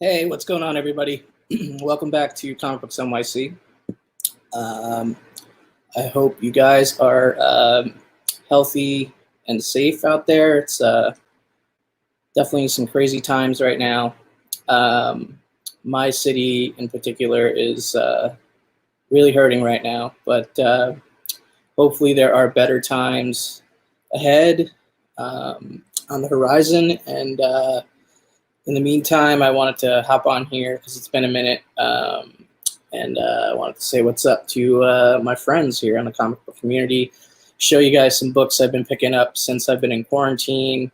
Hey, what's going on, everybody? Welcome back to Comic Books NYC. Um, I hope you guys are healthy and safe out there. It's definitely some crazy times right now. My city in particular is really hurting right now, but hopefully there are better times ahead on the horizon. And in the meantime, I wanted to hop on here because it's been a minute, and I wanted to say what's up to my friends here in the comic book community, show you guys some books I've been picking up since I've been in quarantine.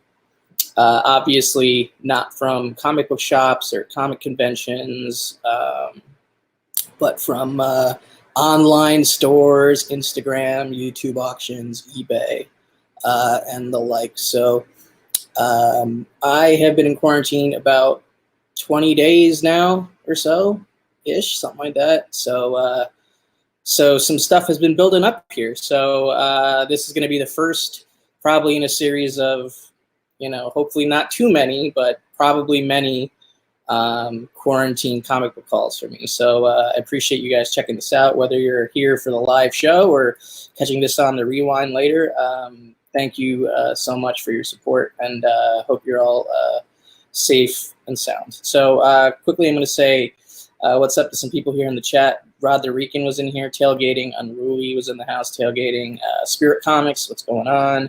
Obviously, not from comic book shops or comic conventions, but from online stores, Instagram, YouTube auctions, eBay, and the like. So I have been in quarantine about 20 days now or so ish, something like that. So some stuff has been building up here. So this is going to be the first probably in a series of, hopefully not too many, but probably many quarantine comic book calls for me. So I appreciate you guys checking this out, whether you're here for the live show or catching this on the rewind later. Thank you so much for your support, and hope you're all safe and sound. So quickly, I'm going to say what's up to some people here in the chat. Rod the Rican was in here tailgating. Unruly was in the house tailgating. Spirit Comics, what's going on?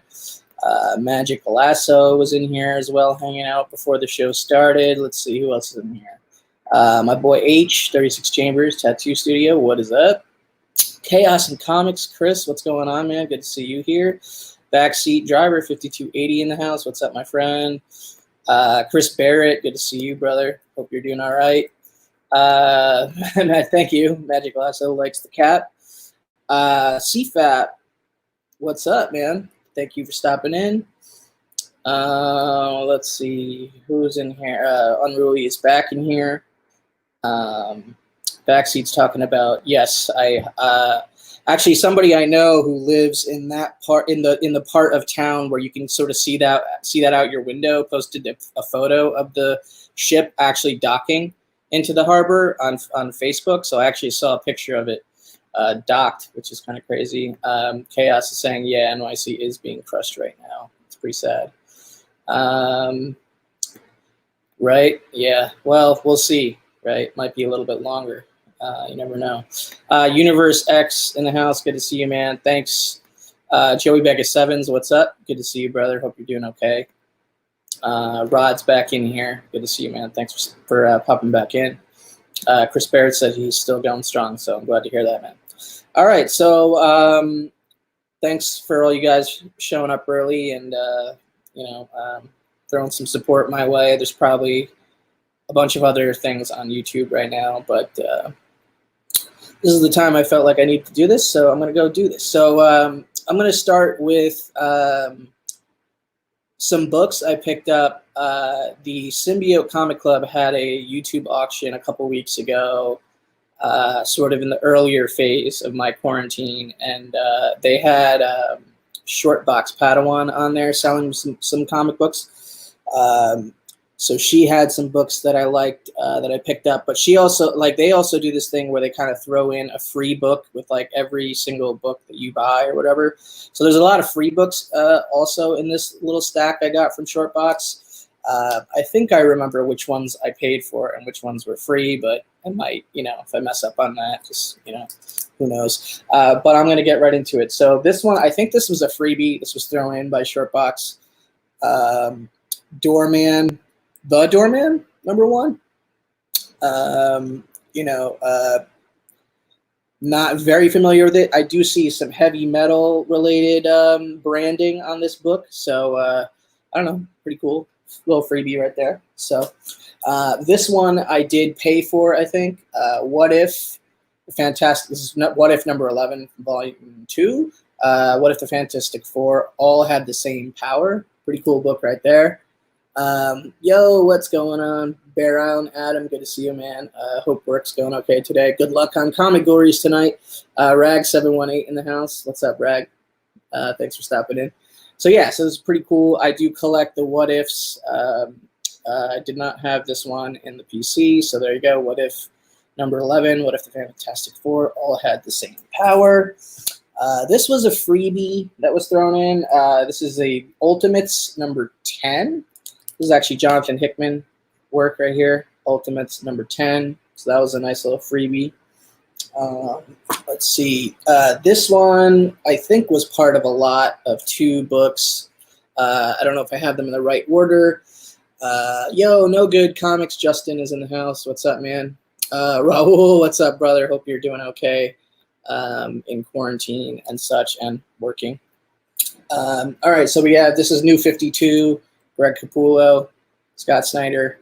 Magic Lasso was in here as well, hanging out before the show started. Let's see who else is in here. My boy H, 36 Chambers Tattoo Studio, what is up? Chaos and Comics, Chris, what's going on, man? Good to see you here. Backseat Driver 5280 in the house. What's up, my friend? Chris Barrett, good to see you, brother. Hope you're doing all right. Thank you. Magic Lasso likes the cap. CFAP, what's up, man? Thank you for stopping in. Let's see who's in here. Unruly is back in here. Backseat's talking about, yes, actually, somebody I know who lives in that part, in the part of town where you can sort of see that out your window, posted a photo of the ship actually docking into the harbor on Facebook. So I actually saw a picture of it docked, which is kind of crazy. Chaos is saying, yeah, NYC is being crushed right now. It's pretty sad. Right? Yeah. Well, we'll see. Right? Might be a little bit longer. You never know. Universe X in the house. Good to see you, man. Thanks. Joey Becca Sevens, what's up? Good to see you, brother. Hope you're doing okay. Rod's back in here. Good to see you, man. Thanks for popping back in. Chris Barrett said he's still going strong, so I'm glad to hear that, man. All right, so thanks for all you guys showing up early and throwing some support my way. There's probably a bunch of other things on YouTube right now, but this is the time I felt like I need to do this, so I'm going to go do this. So I'm going to start with some books I picked up. The Symbiote Comic Club had a YouTube auction a couple weeks ago, sort of in the earlier phase of my quarantine, and they had Short Box Padawan on there selling some comic books. So she had some books that I liked that I picked up, but she also, they also do this thing where they kind of throw in a free book with every single book that you buy or whatever. So there's a lot of free books also in this little stack I got from Shortbox. I think I remember which ones I paid for and which ones were free, but I might, if I mess up on that, just, who knows. But I'm going to get right into it. So this one, I think this was a freebie. This was thrown in by Shortbox. Doorman. The Doorman, #1. Not very familiar with it. I do see some heavy metal related branding on this book. So I don't know, pretty cool. Little freebie right there. So this one I did pay for, I think. What If the Fantastic, this is What If number 11, volume 2. What If the Fantastic Four all had the same power? Pretty cool book right there. Yo, what's going on? Baron, Adam, good to see you, man. Hope work's going okay today. Good luck on Comic Gories tonight. Rag718 in the house. What's up, Rag? Thanks for stopping in. So yeah, so it's pretty cool. I do collect the What Ifs. I did not have this one in the PC, so there you go. What if number 11, What if the Fantastic Four all had the same power? This was a freebie that was thrown in. This is a Ultimates number 10. This is actually Jonathan Hickman work right here, Ultimates number 10. So that was a nice little freebie. Let's see. This one, I think, was part of a lot of 2 books. I don't know if I have them in the right order. Yo, No Good Comics, Justin is in the house. What's up, man? Raul, what's up, brother? Hope you're doing okay in quarantine and such and working. All right, so we have, this is New 52, Greg Capullo, Scott Snyder.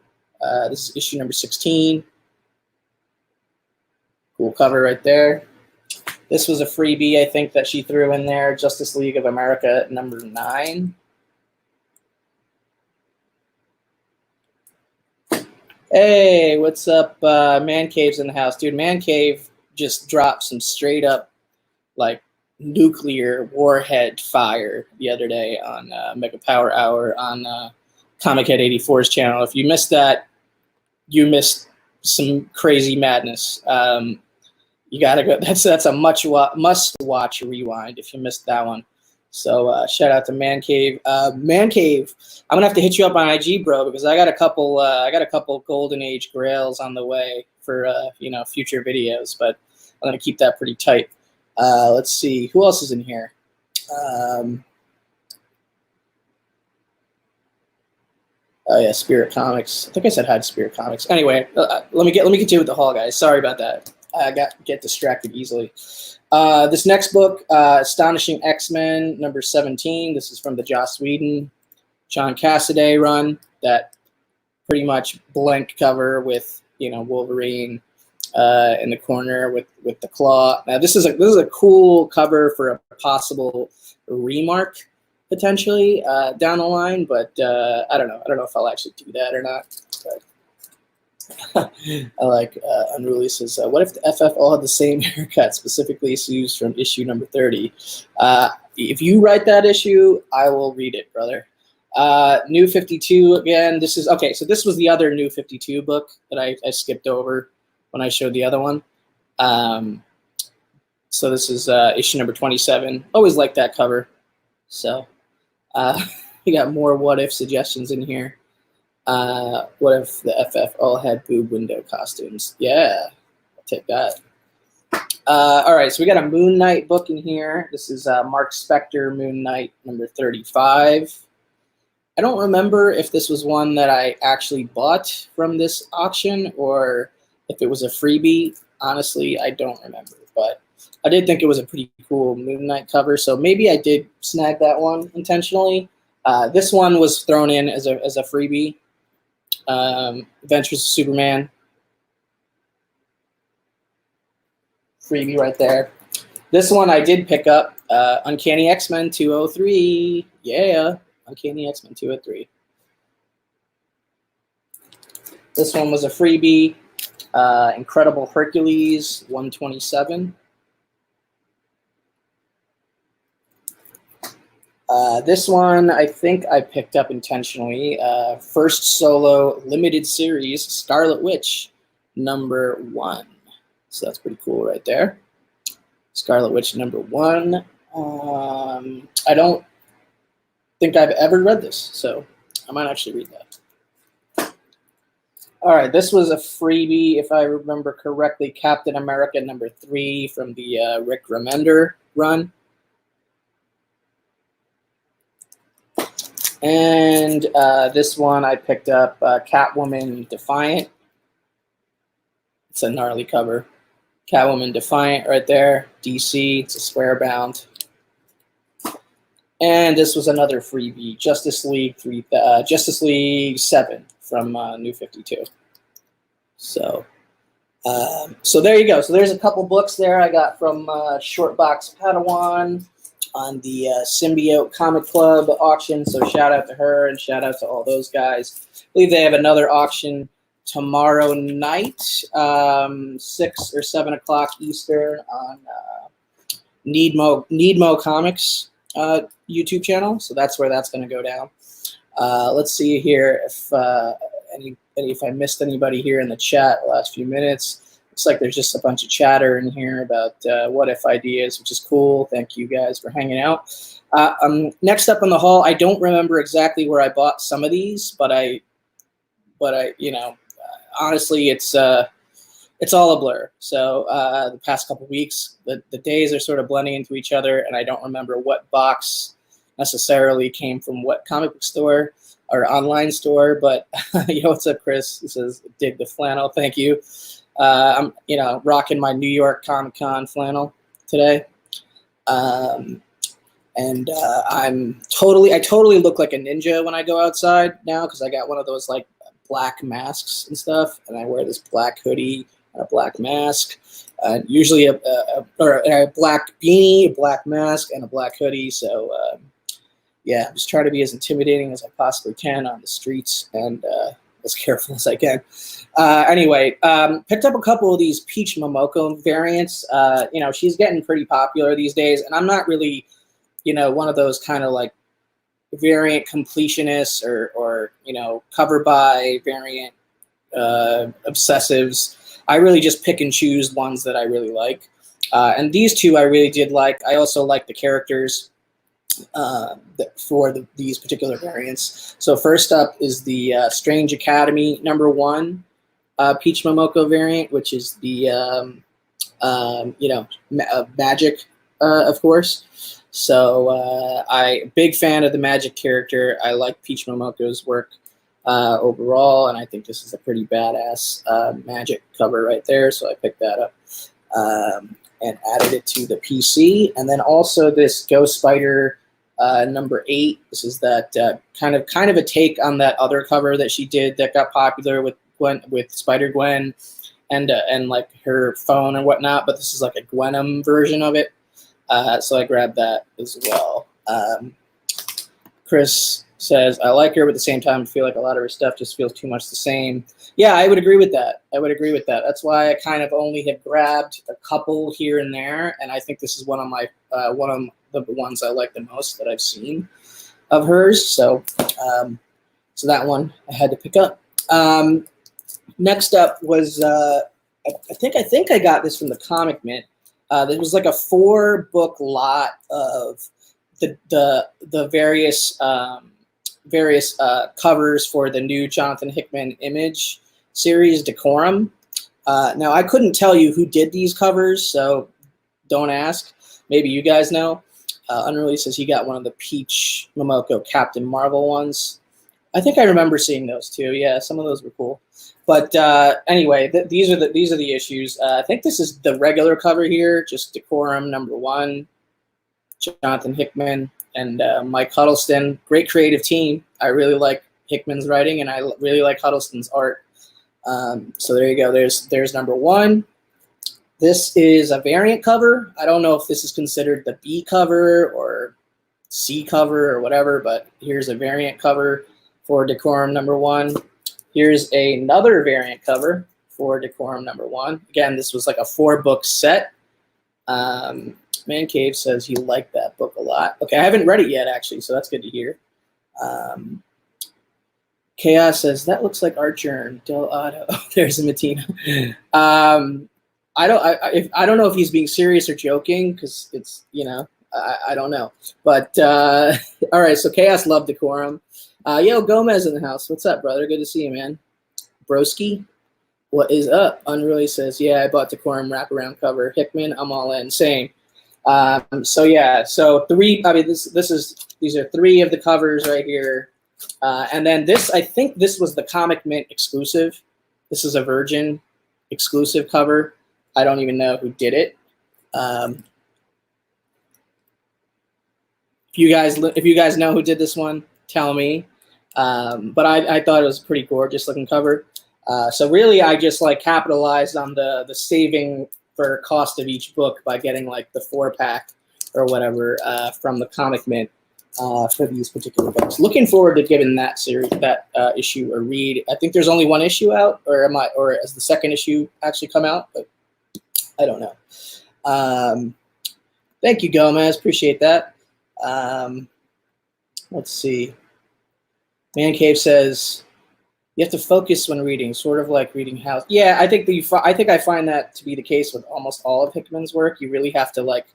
This is issue number 16. Cool cover right there. This was a freebie, I think, that she threw in there. Justice League of America number 9. Hey, what's up? Man Cave's in the house. Dude, Man Cave just dropped some straight up, like, nuclear warhead fire the other day on Mega Power Hour on Comic Head 84's channel. If you missed that, you missed some crazy madness. You gotta go. That's a must-watch rewind if you missed that one. So shout out to Man Cave. Man Cave, I'm gonna have to hit you up on IG, bro, because I got a couple Golden Age Grails on the way for future videos, but I'm gonna keep that pretty tight. Let's see who else is in here. Oh yeah, Spirit Comics. I think I said hi to Spirit Comics. Anyway, let me get you with the haul, guys. Sorry about that. I get distracted easily. This next book, Astonishing X-Men number 17. This is from the Joss Whedon, John Cassaday run. That pretty much blank cover with Wolverine in the corner with the claw. Now this is a cool cover for a possible remark potentially down the line, but I don't know. I don't know if I'll actually do that or not. But I like Unruly says, what if the FF all had the same haircut, specifically used from issue number 30? If you write that issue, I will read it, brother. New 52 again. This is okay. So this was the other New 52 book that I skipped over when I showed the other one. So this is issue number 27. Always like that cover. So we got more what if suggestions in here. What if the FF all had boob window costumes? Yeah, I'll take that. All right, so we got a Moon Knight book in here. This is Mark Spector, Moon Knight, number 35. I don't remember if this was one that I actually bought from this auction or if it was a freebie. Honestly, I don't remember, but I did think it was a pretty cool Moon Knight cover, so maybe I did snag that one intentionally. This one was thrown in as a freebie. Adventures of Superman. Freebie right there. This one I did pick up. Uncanny X-Men 203. Yeah, Uncanny X-Men 203. This one was a freebie. Incredible Hercules 127. This one I think I picked up intentionally. First solo limited series, Scarlet Witch, number 1. So that's pretty cool right there. Scarlet Witch number 1. I don't think I've ever read this, so I might actually read that. All right, this was a freebie, if I remember correctly, Captain America number 3 from the Rick Remender run. And this one I picked up, Catwoman Defiant. It's a gnarly cover. Catwoman Defiant right there, DC. It's a square bound. And this was another freebie, Justice League 7 from New 52. So there you go. So there's a couple books there I got from Shortbox Padawan on the Symbiote Comic Club auction. So shout out to her and shout out to all those guys. I believe they have another auction tomorrow night, 6 or 7 o'clock Eastern on Needmo Comics YouTube channel. So that's where that's going to go down. Let's see here if if I missed anybody here in the chat the last few minutes. Looks like there's just a bunch of chatter in here about what if ideas, which is cool. Thank you guys for hanging out. Next up in the hall, I don't remember exactly where I bought some of these, but I honestly, it's all a blur. So the past couple weeks, the days are sort of blending into each other, and I don't remember what box necessarily came from what comic book store or online store. But yo, what's up, Chris? He says, "Dig the flannel." Thank you. I'm rocking my New York Comic Con flannel today. And I totally look like a ninja when I go outside now because I got one of those like black masks and stuff, and I wear this black hoodie and a black mask, usually a black beanie, a black mask, and a black hoodie. So yeah, just try to be as intimidating as I possibly can on the streets and as careful as I can. Anyway, picked up a couple of these Peach Momoko variants. She's getting pretty popular these days, and I'm not really one of those kind of like variant completionists or cover by variant obsessives. I really just pick and choose ones that I really like. And these two I really did like. I also like the characters for these particular variants. So first up is the Strange Academy #1 Peach Momoko variant, which is the magic, of course. So I big fan of the magic character. I like Peach Momoko's work overall, and I think this is a pretty badass magic cover right there. So I picked that up and added it to the PC. And then also this Ghost Spider #8. This is that kind of a take on that other cover that she did that got popular with Spider Gwen and like her phone and whatnot. But this is like a Gwenom version of it. So I grabbed that as well. Chris says, I like her, but at the same time, I feel like a lot of her stuff just feels too much the same. Yeah, I would agree with that. That's why I kind of only have grabbed a couple here and there, and I think this is one of the ones I like the most that I've seen of hers. So, so that one I had to pick up. Next up was I think I got this from the Comic Mint. There was like a 4-book lot of the various covers for the new Jonathan Hickman Image series, Decorum. Now, I couldn't tell you who did these covers, so don't ask. Maybe you guys know. Unruly says he got one of the Peach Momoko Captain Marvel ones. I think I remember seeing those too. Yeah, some of those were cool. But anyway, these are the issues. I think this is the regular cover here, just Decorum #1, Jonathan Hickman and Mike Huddleston. Great creative team. I really like Hickman's writing, and I really like Huddleston's art. So there you go. There's #1. This is a variant cover. I don't know if this is considered the B cover or C cover or whatever, but here's a variant cover for Decorum #1. Here's another variant cover for Decorum #1. Again, this was like a 4-book set. Man Cave says he liked that book a lot. Okay, I haven't read it yet, actually, so that's good to hear. Chaos says, that looks like Archer Del Otto. Oh, there's a Matina. I don't know if he's being serious or joking, because it's, I don't know. But, all right, so Chaos loved Decorum. Yo, Gomez in the house. What's up, brother? Good to see you, man. Broski, what is up? Unruly says, yeah, I bought Decorum wraparound cover. Hickman, I'm all in. Same. So yeah, so 3. I mean, these are 3 of the covers right here, and then this. I think this was the Comic Mint exclusive. This is a Virgin exclusive cover. I don't even know who did it. If you guys know who did this one, tell me. But I thought it was a pretty gorgeous looking cover. So really, I just like capitalized on the saving for cost of each book by getting like the 4-pack or whatever from the Comic Mint for these particular books. Looking forward to giving that issue a read. I think there's only 1 issue out, or has the 2nd issue actually come out? But I don't know. Thank you, Gomez. Appreciate that. Let's see. Man Cave says you have to focus when reading, sort of like reading House. Yeah, I think I find that to be the case with almost all of Hickman's work. You really have to like,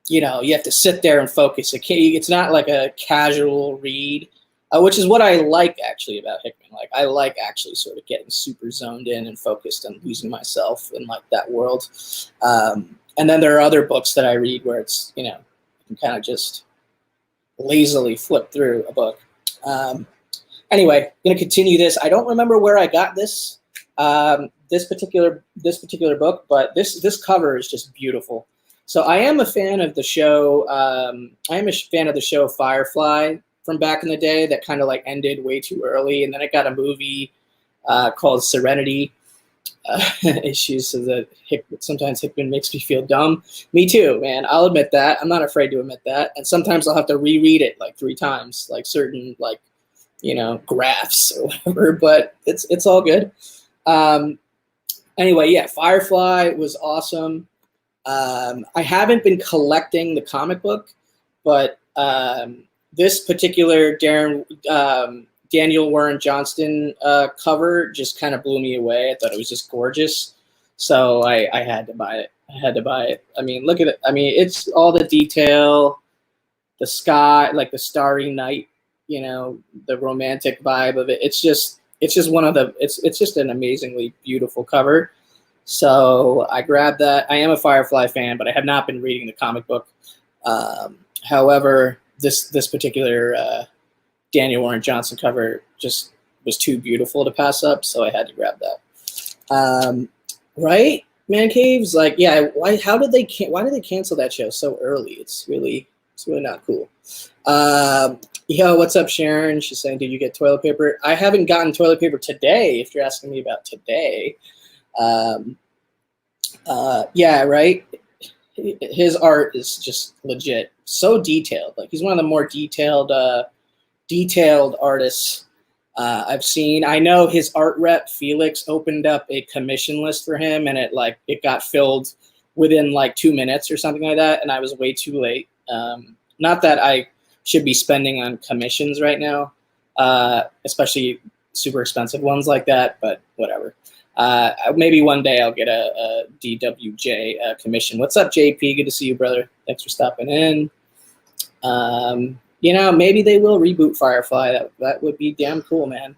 you have to sit there and focus. It's not like a casual read, which is what I like actually about Hickman. Like I like actually sort of getting super zoned in and focused and losing myself in like that world. And then there are other books that I read where it's, you can kind of just lazily flip through a book. Anyway, I'm going to continue this. I don't remember where I got this this particular book, but this cover is just beautiful. So I am a fan of the show. I am a fan of the show Firefly from back in the day that kind of like ended way too early, and then it got a movie called Serenity. Issues so that sometimes Hickman makes me feel dumb. Me too, man. I'll admit that. I'm not afraid to admit that. And sometimes I'll have to reread it like 3 times, like certain like graphs or whatever. But it's all good. Anyway, yeah, Firefly was awesome. I haven't been collecting the comic book, but this particular Daniel Warren Johnston cover just kind of blew me away. I thought it was just gorgeous. So I had to buy it. I mean, look at it. I mean, it's all the detail, the sky, like the starry night, the romantic vibe of it. It's just it's just an amazingly beautiful cover. So I grabbed that. I am a Firefly fan, but I have not been reading the comic book. However, this particular Daniel Warren Johnson cover just was too beautiful to pass up, so I had to grab that. Right, Man Caves? Like, yeah. Why did they cancel that show so early? It's really not cool. Yo, what's up, Sharon? She's saying, did you get toilet paper? I haven't gotten toilet paper today. If you're asking me about today. Yeah, right. His art is just legit, so detailed. Like he's one of the more detailed artists I've seen. I know his art rep Felix opened up a commission list for him, and it got filled within like 2 minutes or something like that, and I was way too late. Not that I should be spending on commissions right now, especially super expensive ones like that, but whatever. Maybe one day I'll get a DWJ commission. What's up, JP? Good to see you, brother. Thanks for stopping in. Maybe they will reboot Firefly. That would be damn cool, man.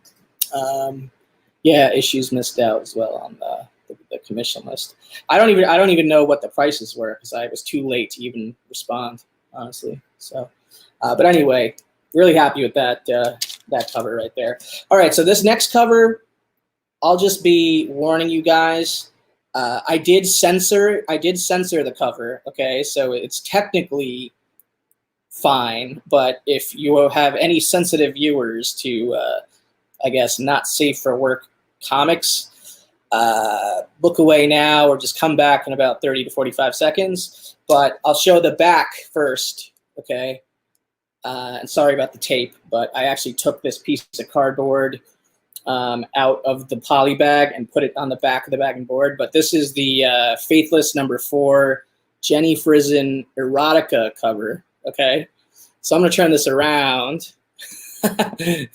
Yeah, issues missed out as well on the commission list. I don't even know what the prices were because I was too late to even respond, honestly. So, but anyway, really happy with that cover right there. All right, so this next cover, I'll just be warning you guys. I did censor the cover. Okay, so it's technically fine, but if you have any sensitive viewers to, I guess, not safe for work comics, look away now or just come back in about 30 to 45 seconds. But I'll show the back first, okay? And sorry about the tape, but I actually took this piece of cardboard out of the poly bag and put it on the back of the bag and board. But this is the Faithless #4 Jenny Frison erotica cover. Okay, so I'm gonna turn this around. Okay,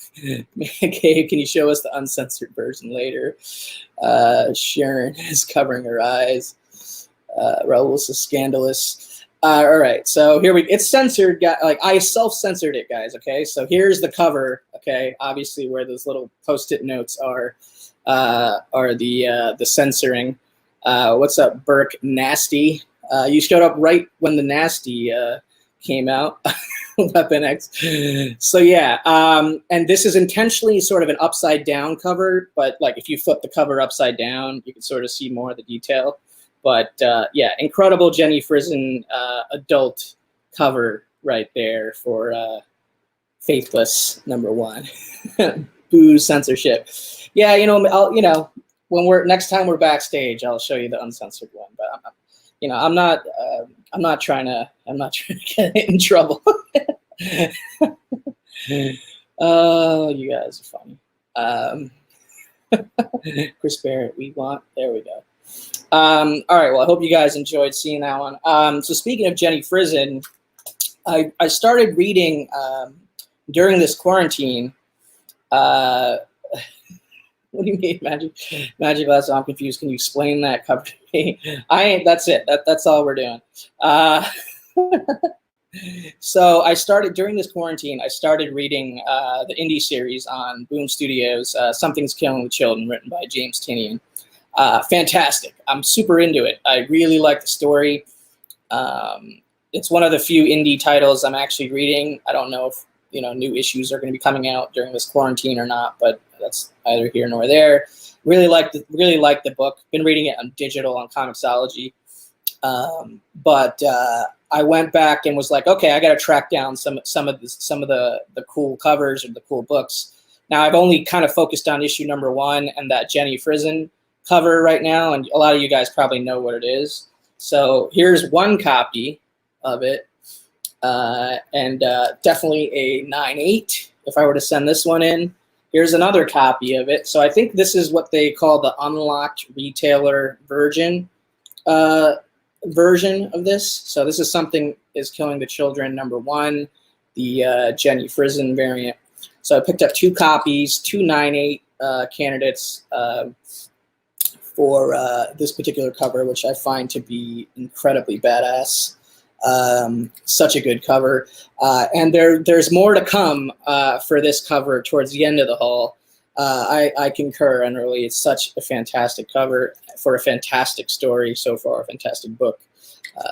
can you show us the uncensored version later? Sharon is covering her eyes. Raul's is scandalous. All right, so here it's censored. Like I self-censored it, guys. Okay, so here's the cover. Okay, obviously where those little post-it notes are the censoring. What's up, Burke Nasty? You showed up right when the Nasty came out. Weapon X. So yeah, and this is intentionally sort of an upside down cover, but like if you flip the cover upside down, you can sort of see more of the detail. But yeah, incredible Jenny Frison adult cover right there for Faithless #1. Boo censorship. Yeah, when next time we're backstage, I'll show you the uncensored one. But I'm not trying to get in trouble. Oh, you guys are funny. Chris Barrett, there we go. All right, well, I hope you guys enjoyed seeing that one. So speaking of Jenny Frison, I started reading during this quarantine. Uh, what do you mean, magic glass? I'm confused. Can you explain that cover to me? I ain't. That's it. That's all we're doing. So I started during this quarantine. I started reading the indie series on Boom Studios, "Something's Killing the Children," written by James Tinian. Fantastic. I'm super into it. I really like the story. It's one of the few indie titles I'm actually reading. I don't know if new issues are going to be coming out during this quarantine or not, but that's either here nor there. Really like the book. Been reading it on digital on Comixology, but I went back and was like, okay, I got to track down some of the cool covers or the cool books. Now I've only kind of focused on issue number 1 and that Jenny Frison cover right now, and a lot of you guys probably know what it is. So here's one copy of it, and definitely a 9/8 if I were to send this one in. Here's another copy of it. So I think this is what they call the unlocked retailer version of this. So this is Something is Killing the Children number 1, the Jenny Frison variant. So I picked up 2 copies, 2 9/8 candidates for this particular cover, which I find to be incredibly badass. Such a good cover. And there's more to come for this cover towards the end of the haul. I concur, and really it's such a fantastic cover for a fantastic story so far, a fantastic book.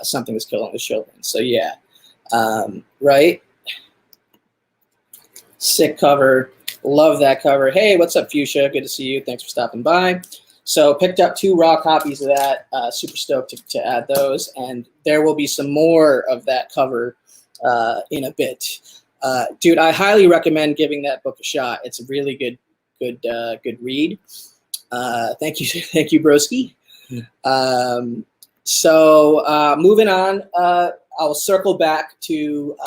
Something is Killing the Children. So yeah, right? Sick cover. Love that cover. Hey, what's up, Fuchsia? Good to see you. Thanks for stopping by. So picked up 2 raw copies of that. Super stoked to add those. And there will be some more of that cover in a bit. Dude, I highly recommend giving that book a shot. It's a really good read. Thank you, broski. So moving on, I'll circle back to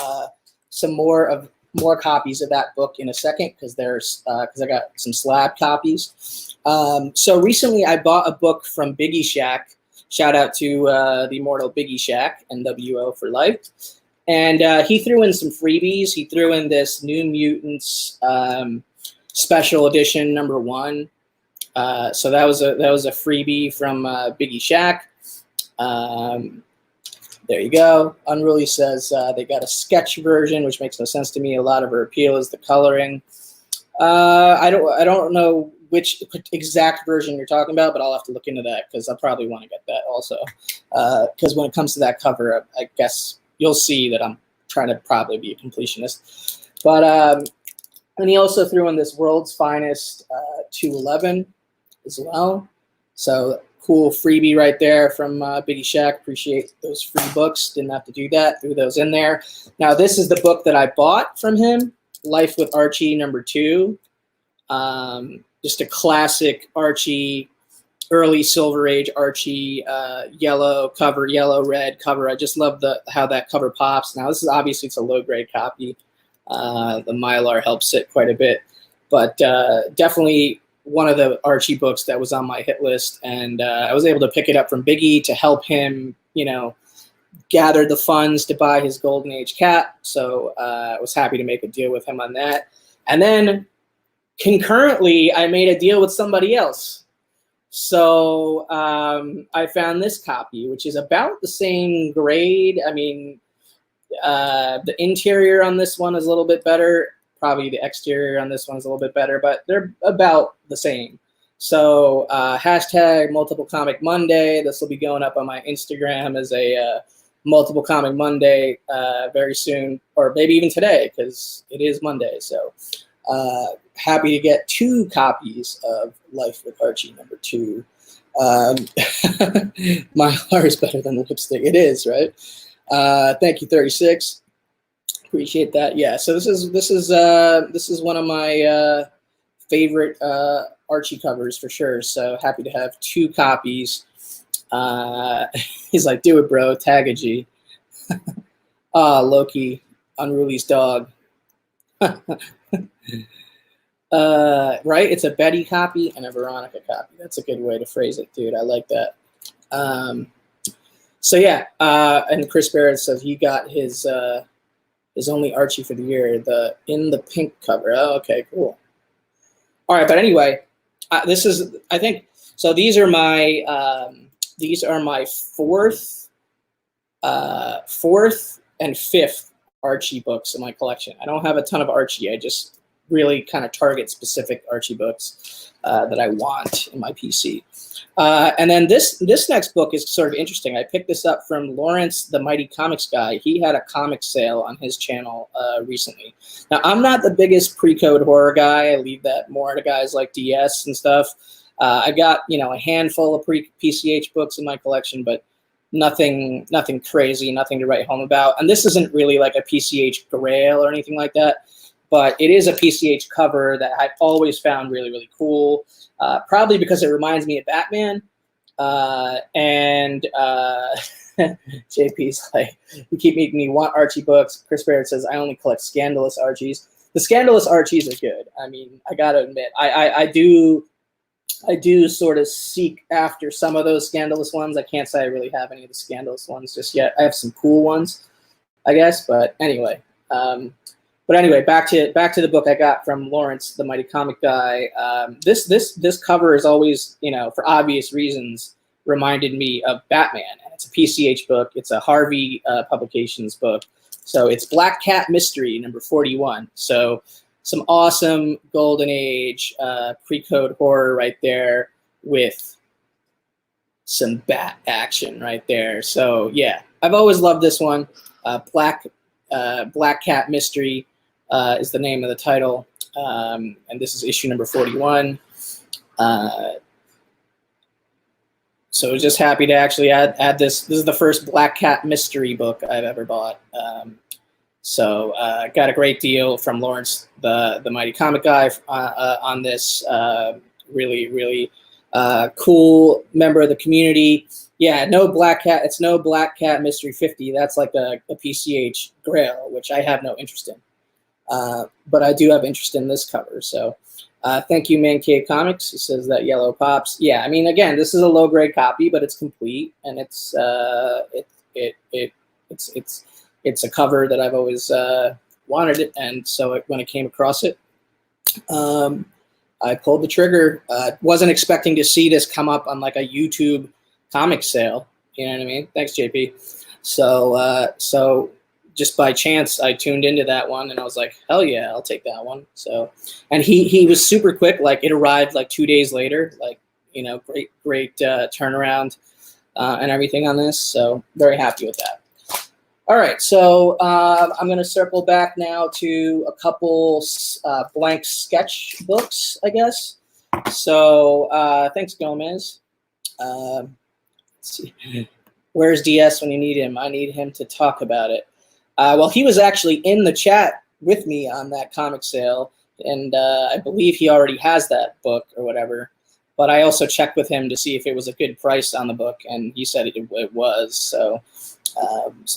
some more copies of that book in a second because I got some slab copies. So recently I bought a book from Biggie Shack. Shout out to the immortal Biggie Shack, NWO for life. And he threw in some freebies. He threw in this New Mutants special edition number 1. So that was a freebie from Biggie Shack. There you go. Unruly says they got a sketch version, which makes no sense to me. A lot of her appeal is the coloring. I don't know which exact version you're talking about, but I'll have to look into that because I probably want to get that also. Because when it comes to that cover, I guess you'll see that I'm trying to probably be a completionist. But and he also threw in this World's Finest 211 as well. So cool freebie right there from Biggie Shack. Appreciate those free books. Didn't have to do that. Threw those in there. Now this is the book that I bought from him, Life with Archie number 2. Just a classic Archie, early Silver Age Archie, yellow cover, yellow-red cover. I just love how that cover pops. Now this is obviously it's a low-grade copy. The Mylar helps it quite a bit, but definitely one of the Archie books that was on my hit list, and I was able to pick it up from Biggie to help him, gather the funds to buy his Golden Age cat. So I was happy to make a deal with him on that. And then concurrently, I made a deal with somebody else. So I found this copy, which is about the same grade. I mean, the interior on this one is a little bit better. Probably the exterior on this one is a little bit better, but they're about the same. So hashtag Multiple Comic Monday. This will be going up on my Instagram as a Multiple Comic Monday very soon, or maybe even today because it is Monday. So happy to get 2 copies of Life with Archie number 2. My heart is better than lipstick. It is, right? Thank you, 36. Appreciate that. Yeah. So this is one of my favorite Archie covers for sure. So happy to have 2 copies. He's like, do it, bro. Tag a G. Loki, Unruly's dog. Right? It's a Betty copy and a Veronica copy. That's a good way to phrase it, dude. I like that. So yeah, and Chris Barrett says he got his only Archie for the year, in the pink cover. Oh, okay, cool. All right, but anyway, this is, I think, so these are my fourth and fifth Archie books in my collection. I don't have a ton of Archie. I just really kind of target specific Archie books that I want in my PC. And then this next book is sort of interesting. I picked this up from Lawrence, the Mighty Comics Guy. He had a comic sale on his channel recently. Now, I'm not the biggest pre-code horror guy. I leave that more to guys like DS and stuff. I got, a handful of pre-PCH books in my collection, but nothing crazy, nothing to write home about. And this isn't really like a PCH grail or anything like that, but it is a PCH cover that I've always found really, really cool. Probably because it reminds me of Batman. JP's like, you keep making me want Archie books. Chris Barrett says, I only collect scandalous Archies. The scandalous Archies are good. I mean, I got to admit, I do sort of seek after some of those scandalous ones. I can't say I really have any of the scandalous ones just yet. I have some cool ones, I guess. But anyway, back to the book I got from Lawrence, the Mighty Comic Guy. This cover is always, for obvious reasons, reminded me of Batman. And it's a PCH book. It's a Harvey Publications book. So it's Black Cat Mystery, number 41. So some awesome golden age pre-code horror right there with some bat action right there. So yeah, I've always loved this one. Black Cat Mystery is the name of the title, and this is issue number 41. So just happy to actually add this. This is the first Black Cat Mystery book I've ever bought. So got a great deal from Lawrence, the Mighty Comic Guy, on this. Really, really cool member of the community. Yeah, no Black Cat. It's no Black Cat Mystery 50. That's like a PCH grail, which I have no interest in. But I do have interest in this cover. So thank you, Man Cave Comics. He says that yellow pops. Yeah, I mean, again, this is a low grade copy, but it's complete, and it's a cover that I've always wanted it, and so when I came across it, I pulled the trigger. Wasn't expecting to see this come up on like a YouTube comic sale. You know what I mean? Thanks, JP. So just by chance, I tuned into that one, and I was like, hell yeah, I'll take that one. So, and he was super quick. Like it arrived like 2 days later. Like great turnaround and everything on this. So very happy with that. All right, so I'm going to circle back now to a couple blank sketch books, I guess. So thanks, Gomez. Let's see. Where's DS when you need him? I need him to talk about it. Well, he was actually in the chat with me on that comic sale, and I believe he already has that book or whatever. But I also checked with him to see if it was a good price on the book, and he said it was. So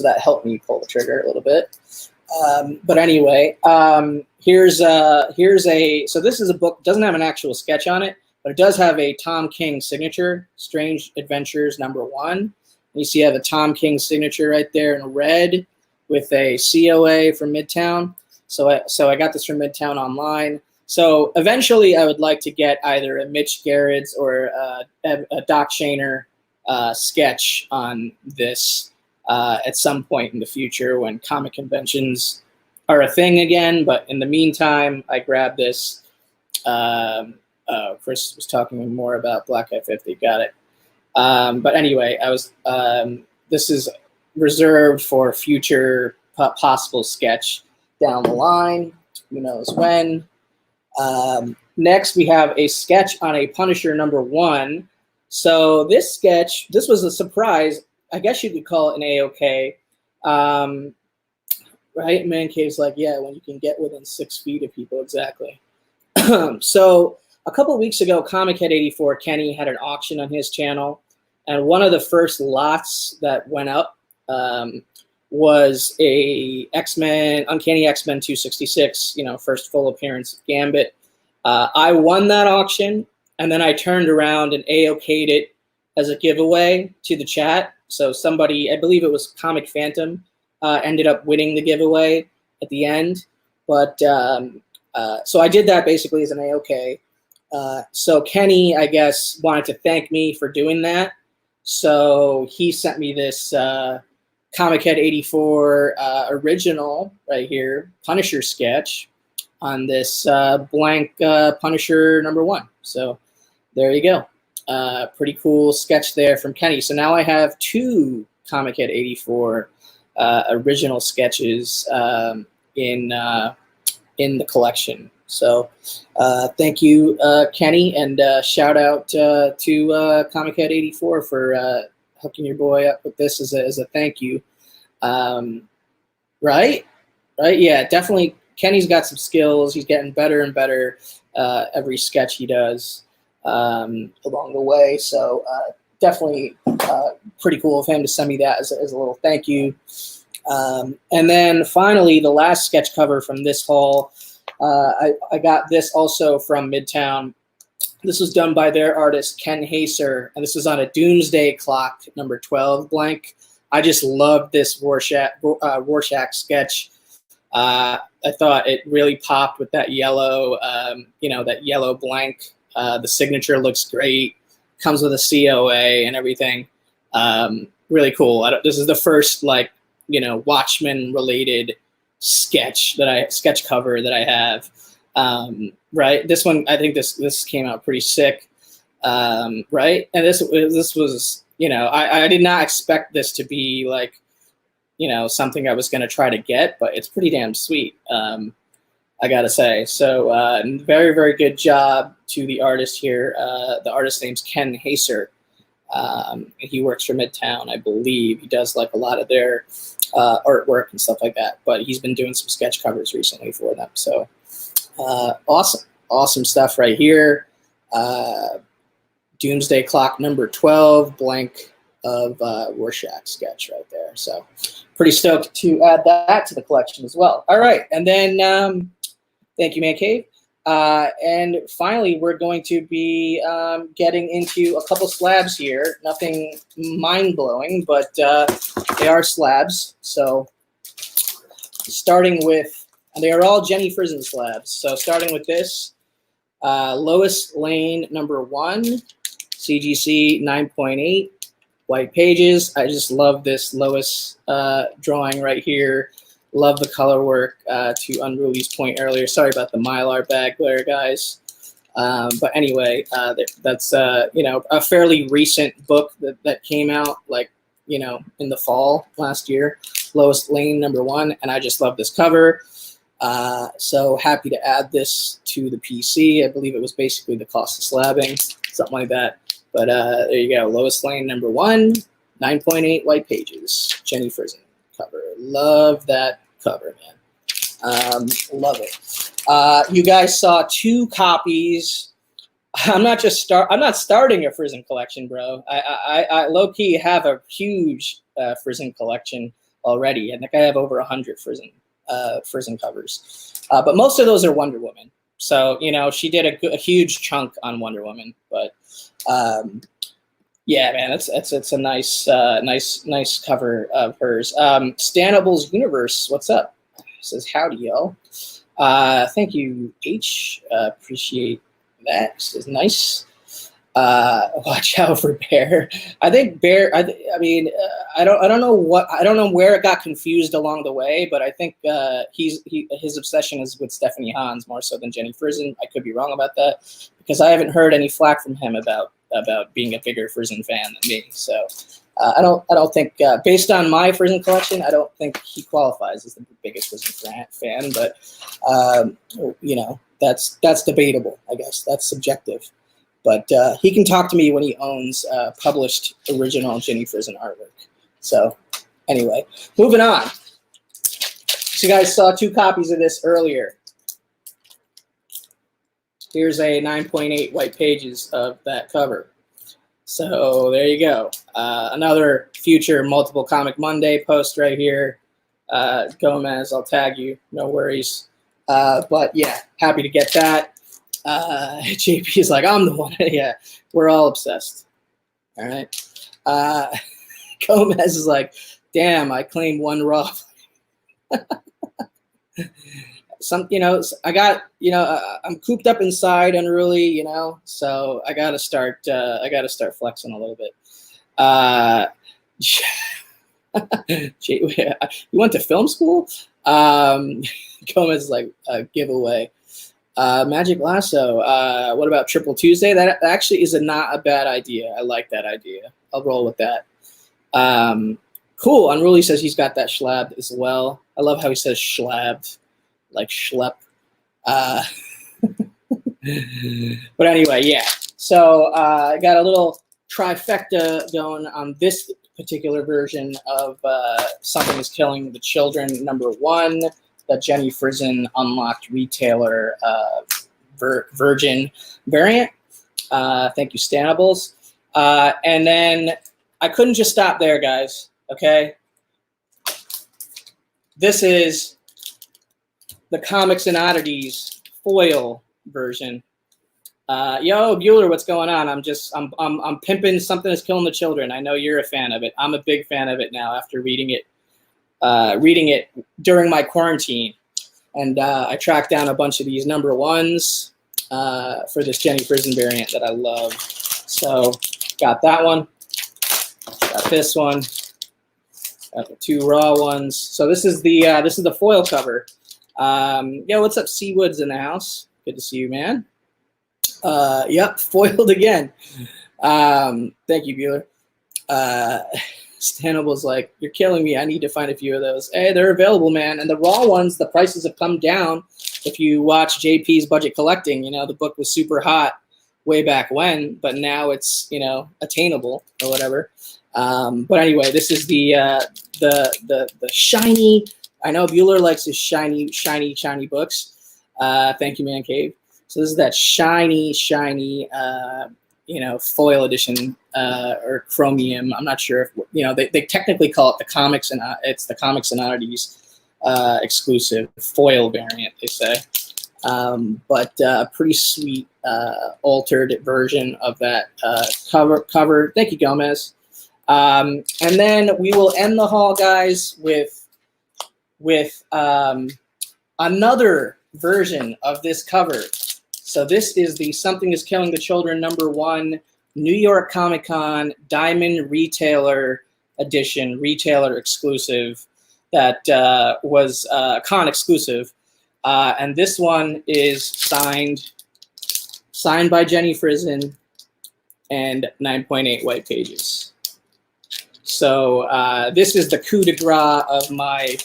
that helped me pull the trigger a little bit. But anyway, here's a, so this is a book, doesn't have an actual sketch on it, but it does have a Tom King signature, Strange Adventures #1. And you see I have a Tom King signature right there in red with a COA from Midtown. So I got this from Midtown online. So eventually I would like to get either a Mitch Gerrits or a Doc Shaner sketch on this at some point in the future when comic conventions are a thing again. But in the meantime, I grabbed this. Chris was talking more about Black Eye 50. Got it. But anyway, this is reserved for future possible sketch down the line. Who knows when. Next, we have a sketch on a Punisher #1. So this sketch, this was a surprise. I guess you could call it an A-OK. Right? Man Cave's like, yeah, when you can get within 6 feet of people, exactly. So a couple of weeks ago, Comic Head 84 Kenny had an auction on his channel, and one of the first lots that went up was a X-Men, Uncanny X-Men 266, first full appearance of Gambit. I won that auction, and then I turned around and A-OK'd it as a giveaway to the chat. So somebody, I believe it was Comic Phantom, ended up winning the giveaway at the end. But so I did that basically as an A-OK. So Kenny, I guess, wanted to thank me for doing that. So he sent me this Comic Head 84 original right here, Punisher sketch on this blank Punisher #1. So there you go. Pretty cool sketch there from Kenny. So now I have 2 Comic Head 84 original sketches in the collection. So thank you, Kenny, and shout out to Comic Head 84 for hooking your boy up with this as a thank you. Right? Yeah, definitely. Kenny's got some skills. He's getting better and better every sketch he does along the way. So definitely pretty cool of him to send me that as a little thank you. And then finally, the last sketch cover from this haul, I got this also from Midtown. This was done by their artist, Ken Haser, and this was on a Doomsday Clock #12 blank. I just loved this Rorschach sketch. I thought it really popped with that yellow, that yellow blank. The signature looks great. Comes with a COA and everything. Really cool. This is the first Watchmen related sketch cover that I have. Right. This one, I think this came out pretty sick. Right. And this was, I did not expect this to be something I was going to try to get, but it's pretty damn sweet. I gotta say. So very, very good job to the artist here. The artist name's Ken Haser. He works for Midtown, I believe. He does a lot of their artwork and stuff like that, but he's been doing some sketch covers recently for them. So awesome stuff right here. Doomsday Clock #12 blank of Rorschach sketch right there. So pretty stoked to add that to the collection as well. All right, and then thank you, Man Cave. And finally, we're going to be getting into a couple slabs here. Nothing mind-blowing, but they are slabs. So starting with, and they are all Jenny Frison slabs. So starting with this, Lois Lane #1, CGC 9.8, white pages. I just love this Lois drawing right here. Love the color work, to Unruly's point earlier. Sorry about the Mylar bag glare, guys. But anyway, that's a fairly recent book that came out in the fall last year. Lois Lane #1, and I just love this cover. So happy to add this to the PC. I believe it was basically the cost of slabbing, something like that. But there you go, Lois Lane #1, 9.8 white pages, Jenny Frison cover. Love that cover, man. Love it. You guys saw 2 copies. I'm not starting a Frison collection, bro. I low key have a huge Frison collection already. I think I have over 100 Frison covers. But most of those are Wonder Woman. So she did a huge chunk on Wonder Woman. But yeah, man, it's a nice cover of hers. Stanable's Universe, what's up? Says howdy, y'all. Thank you, H. Appreciate that. Says nice. Watch out for Bear. I think Bear. I don't know where it got confused along the way, but I think his obsession is with Stephanie Hans more so than Jenny Frison. I could be wrong about that because I haven't heard any flack from him about being a bigger Frison fan than me. So I don't think based on my Frison collection, I don't think he qualifies as the biggest Frison fan. But that's debatable. I guess that's subjective. But he can talk to me when he owns published original Jenny Frison artwork. So anyway, moving on. So you guys saw 2 copies of this earlier. Here's a 9.8 white pages of that cover. So there you go. Another future Multiple Comic Monday post right here. Gomez, I'll tag you. No worries. But yeah, happy to get that. JP is like, I'm the one. Yeah, we're all obsessed. All right. Gomez is like, damn, I claim 1 raw. I got, I'm cooped up inside unruly, so I gotta start flexing a little bit. You went to film school? Gomez is like a giveaway. Magic Lasso. What about Triple Tuesday? That actually is not a bad idea. I like that idea. I'll roll with that. Cool. Unruly says he's got that schlabbed as well. I love how he says schlabbed, like schlep. But anyway, yeah. So I got a little trifecta going on this particular version of Something is Killing the Children #1, the Jenny Frison Unlocked Retailer Virgin variant. Thank you, Stanables. And then I couldn't just stop there, guys. Okay. This is the Comics and Oddities foil version. Yo, Bueller, what's going on? I'm pimping Something is Killing the Children. I know you're a fan of it. I'm a big fan of it now after reading it during my quarantine. And I tracked down a bunch of these #1s for this Jenny Frison variant that I love. So got that one. Got this one. Got the 2 raw ones. So this is the foil cover. Yo, what's up, Seawoods in the house? Good to see you, man. Yep, foiled again. Thank you, Bueller. Stanable's like, you're killing me. I need to find a few of those. Hey, they're available, man. And the raw ones, the prices have come down. If you watch JP's Budget Collecting, the book was super hot way back when, but now it's, attainable or whatever. But anyway, this is the shiny. I know Bueller likes his shiny books. Thank you, Man Cave. So this is that shiny, foil edition or chromium. I'm not sure if they technically call it the Comics and it's the Comics and Oddities exclusive foil variant, they say. But pretty sweet altered version of that cover. Thank you, Gomez. And then we will end the haul, guys, with another version of this cover. So this is the Something is Killing the Children #1 New York Comic Con Diamond Retailer Edition, retailer exclusive that was con exclusive. And this one is signed by Jenny Frison and 9.8 white pages. So this is the coup de grace of my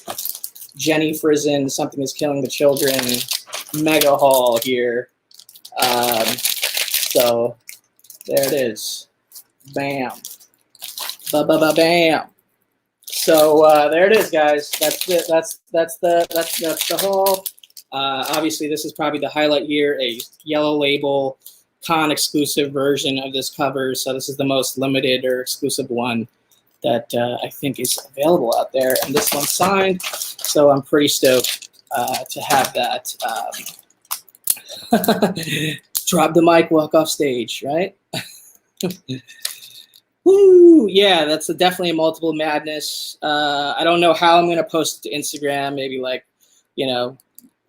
Jenny Frison Something is Killing the Children mega haul here. So there it is. Bam. Ba-ba-ba-bam. So there it is, guys. That's it. That's the haul. Obviously, this is probably the highlight here, a yellow label con exclusive version of this cover. So this is the most limited or exclusive one that I think is available out there. And this one's signed. So I'm pretty stoked to have that. Drop the mic, walk off stage, right? Woo! Yeah, that's definitely a multiple madness. I don't know how I'm going to post it to Instagram. Maybe like,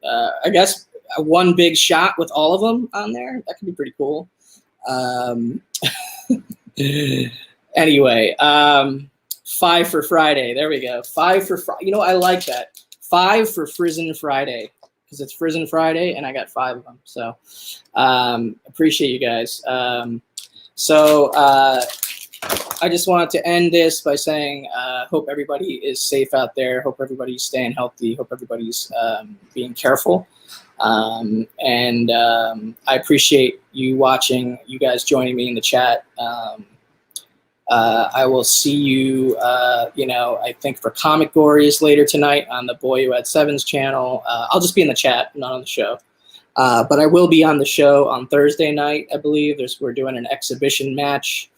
I guess one big shot with all of them on there. That could be pretty cool. Anyway, 5 for Friday. There we go. 5 for Friday. I like that. 5 for Frison Friday. Because it's Frison Friday, and I got 5 of them. So appreciate you guys. So I just wanted to end this by saying hope everybody is safe out there. Hope everybody's staying healthy. Hope everybody's being careful. And I appreciate you watching, you guys joining me in the chat. I will see you, I think for Comic Gories later tonight on the Boy Who Had Sevens channel. I'll just be in the chat, not on the show. But I will be on the show on Thursday night, I believe. We're doing an exhibition match.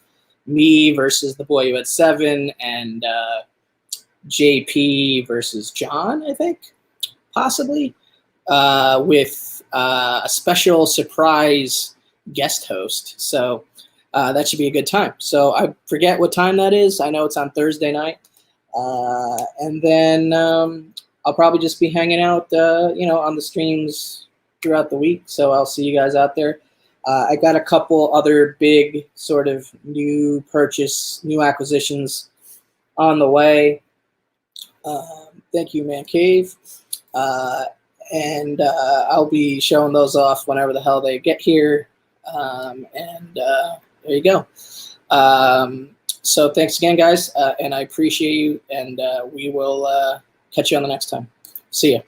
Me versus the Boy Who Had 7 and JP versus John, I think, possibly, with a special surprise guest host. So that should be a good time. So I forget what time that is. I know it's on Thursday night. And then I'll probably just be hanging out, on the streams throughout the week. So I'll see you guys out there. I got a couple other big sort of new acquisitions on the way. Thank you, Man Cave. And I'll be showing those off whenever the hell they get here. There you go. So thanks again, guys, and I appreciate you, and we will catch you on the next time. See ya.